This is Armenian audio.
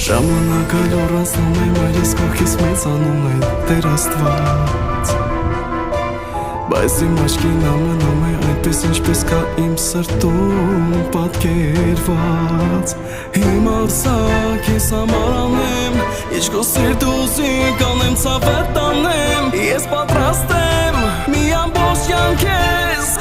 Ժամանակը լորացնում եմ այրս կողքից մեծանում է Տեր Աստված Բայց իմ աչքին ամնում է այնպես ինչպես կա իմ սրտում պատկերված Հիմա սա քեզ համար անեմ Ինչ քո սիրտ ուզի կանեմ ցավը տանեմ Ես պատրաստ եմ մի ամբողջ կյանք քեզ